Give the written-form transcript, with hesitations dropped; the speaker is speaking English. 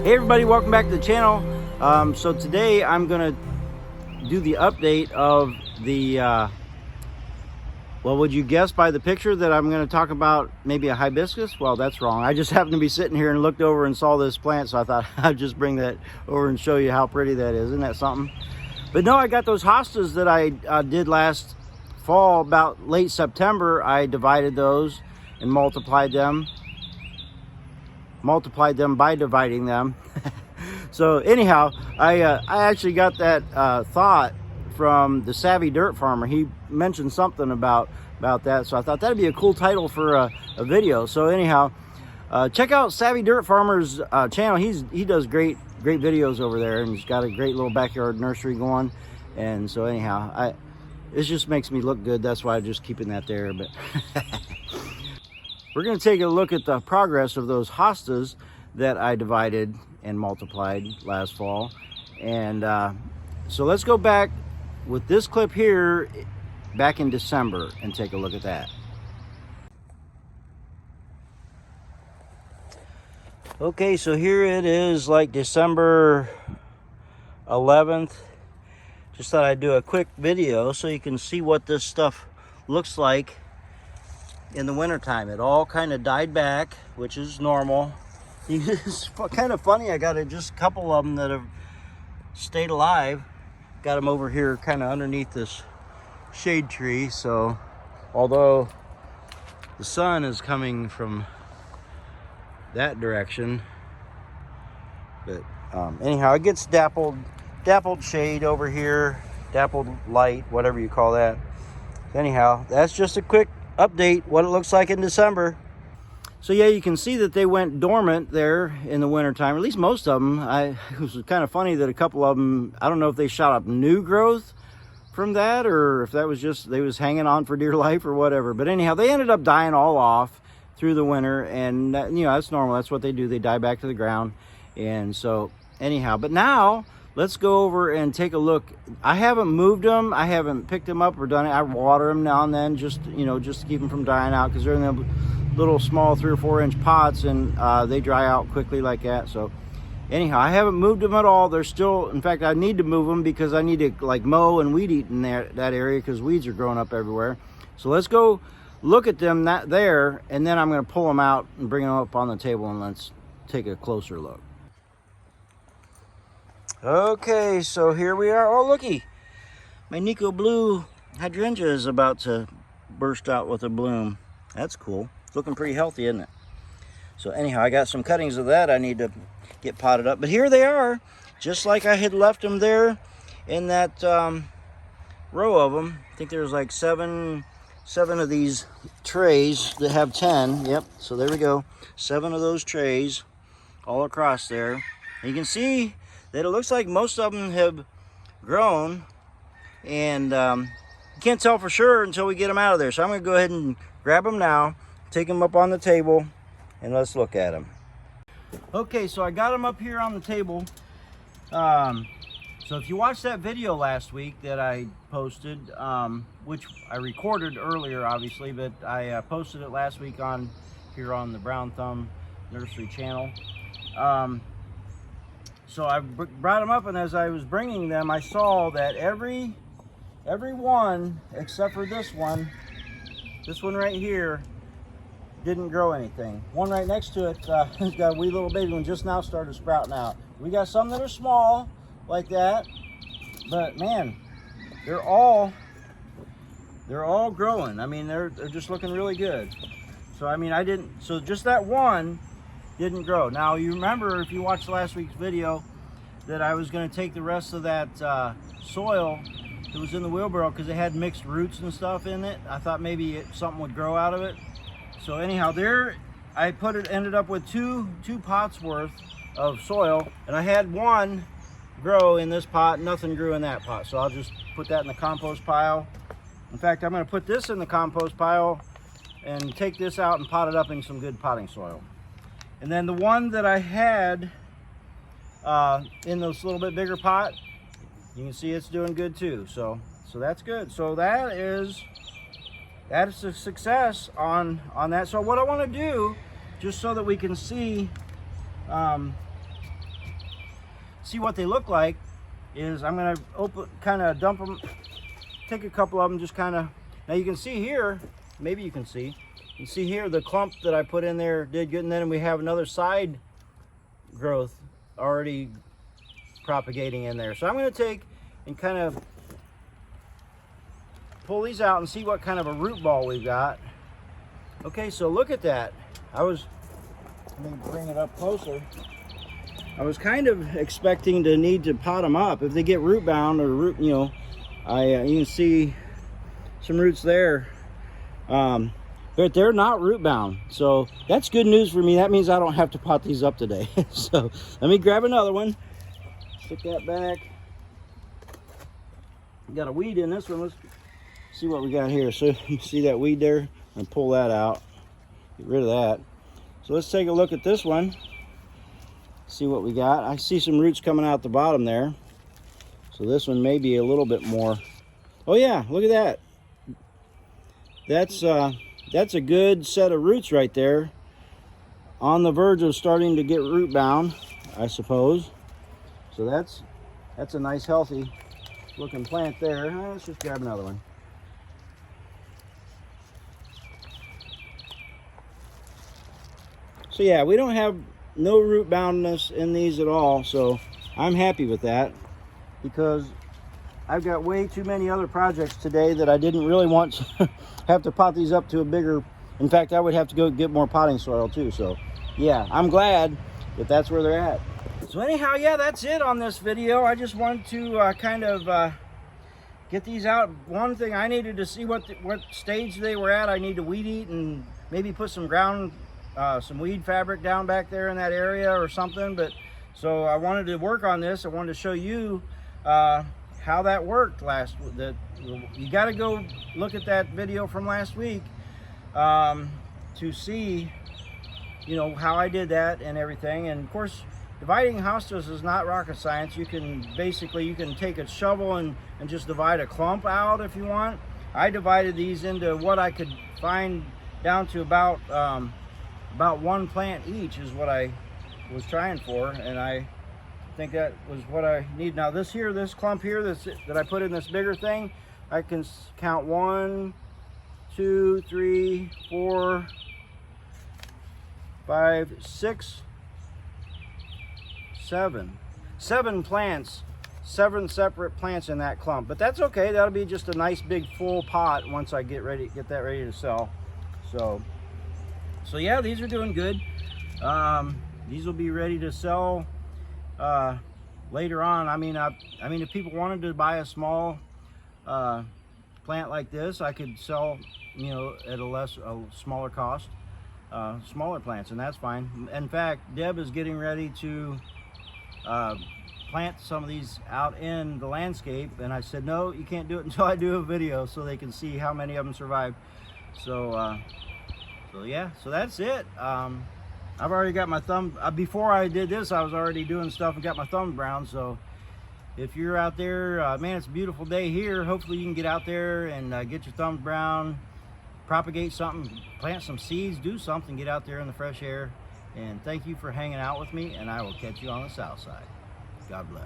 Hey everybody, welcome back to the channel. So today I'm gonna do the update of the well, would you guess by the picture that I'm going to talk about maybe a hibiscus? Well, that's wrong. I just happened to be sitting here and looked over and saw this plant, so I thought I'd just bring that over and show you how pretty that is. Isn't that something? But no, I got those hostas that I did last fall, about late September. I divided those and multiplied them by dividing them. So anyhow, I actually got that thought from the Savvy Dirt Farmer. He mentioned something about that, so I thought that'd be a cool title for a video. So anyhow, check out Savvy Dirt Farmer's channel. He does great videos over there, and he's got a great little backyard nursery going. And so anyhow, it just makes me look good. That's why I'm just keeping that there. But we're going to take a look at the progress of those hostas that I divided and multiplied last fall. And so let's go back with this clip here back in December and take a look at that. Okay, so here it is, like December 11th. Just thought I'd do a quick video so you can see what this stuff looks like in the wintertime. It all kind of died back, which is normal. It's kind of funny, I got just a couple of them that have stayed alive. Got them over here kind of underneath this shade tree. So although the sun is coming from that direction, but anyhow, it gets dappled shade over here, dappled light, whatever you call that. Anyhow, that's just a quick update what it looks like in December. So yeah, you can see that they went dormant there in the wintertime, or at least most of them. It was kind of funny that a couple of them, I don't know if they shot up new growth from that, or if that was just, they was hanging on for dear life or whatever. But anyhow, they ended up dying all off through the winter, and you know, that's normal. That's what they do. They die back to the ground. And so anyhow, but now let's go over and take a look. I haven't moved them. I haven't picked them up or done it. I water them now and then, just, you know, just to keep them from dying out, because they're in the little small 3 or 4 inch pots, and they dry out quickly like that. So anyhow, I haven't moved them at all. They're still, in fact, I need to move them because I need to like mow and weed eat in that area, because weeds are growing up everywhere. So let's go look at them there, and then I'm going to pull them out and bring them up on the table, and let's take a closer look. Okay, so here we are. Oh, looky, my Nico Blue hydrangea is about to burst out with a bloom. That's cool. It's looking pretty healthy, isn't it? So anyhow, I got some cuttings of that I need to get potted up. But here they are, just like I had left them there in that row of them. I think there's like seven of these trays that have 10. Yep, so there we go. 7 of those trays all across there. And you can see that it looks like most of them have grown, and you can't tell for sure until we get them out of there. So I'm going to go ahead and grab them now, take them up on the table, and let's look at them. Okay, so I got them up here on the table. So if you watched that video last week that I posted, which I recorded earlier obviously, but I posted it last week here on the Brown Thumb Nursery channel. So I brought them up, and as I was bringing them, I saw that every one except for this one right here didn't grow anything. One right next to it has got a wee little baby one, just now started sprouting out. We got some that are small like that, but man, they're all growing. I mean, they're just looking really good. So I mean, so just that one didn't grow. Now you remember, if you watched last week's video, that I was going to take the rest of that soil that was in the wheelbarrow, because it had mixed roots and stuff in it. I thought maybe something would grow out of it. So anyhow, there I ended up with two pots worth of soil, and I had one grow in this pot. Nothing grew in that pot, so I'll just put that in the compost pile. In fact, I'm going to put this in the compost pile and take this out and pot it up in some good potting soil. And then the one that I had in this little bit bigger pot, you can see it's doing good too. So that's good. So that is a success on that. So what I want to do, just so that we can see see what they look like is I'm gonna kind of dump them, take a couple of them, just kind of, now you can see here, maybe you can see here the clump that I put in there did good, and then we have another side growth already propagating in there. So I'm gonna take and kind of pull these out and see what kind of a root ball we've got. Okay, so look at that. Let me bring it up closer. I was kind of expecting to need to pot them up if they get root bound or root, you know, you can see some roots there, but they're not root bound, so that's good news for me. That means I don't have to pot these up today. So let me grab another one, stick that back. Got a weed in this one. Let's see what we got here. So you see that weed there, and pull that out, get rid of that. So let's take a look at this one, see what we got. I see some roots coming out the bottom there, so this one may be a little bit more. Oh yeah, look at that. That's a good set of roots right there, on the verge of starting to get root bound, I suppose. So that's a nice healthy looking plant there. Let's just grab another one. So yeah, we don't have no root boundness in these at all, so I'm happy with that, because I've got way too many other projects today that I didn't really want to have to pot these up to a bigger. In fact, I would have to go get more potting soil too. So yeah, I'm glad that that's where they're at. So anyhow, yeah, that's it on this video. I just wanted to kind of get these out. One thing, I needed to see what stage they were at. I need to weed eat and maybe put some some weed fabric down back there in that area or something. But so I wanted to work on this. I wanted to show you how that worked you got to go look at that video from last week to see, you know, how I did that and everything. And of course, dividing hostas is not rocket science. You can take a shovel and just divide a clump out if you want. I divided these into what I could find down to about one plant each is what I was trying for, and I think that was what I need. Now this clump here that I put in this bigger thing, I can count 1, 2, 3, 4, 5, 6, 7 plants, 7 separate plants in that clump. But that's okay. That'll be just a nice big full pot once I get that ready to sell. So yeah, these are doing good. These will be ready to sell later on. I mean, if people wanted to buy a small plant like this, I could sell, you know, at a smaller cost, smaller plants, and that's fine. In fact, Deb is getting ready to plant some of these out in the landscape, and I said, no, you can't do it until I do a video so they can see how many of them survive. So yeah, so that's it. I've already got my thumb, before I did this, I was already doing stuff and got my thumb brown. So if you're out there, man, it's a beautiful day here. Hopefully you can get out there and get your thumbs brown, propagate something, plant some seeds, do something, get out there in the fresh air. And thank you for hanging out with me, and I will catch you on the south side. God bless.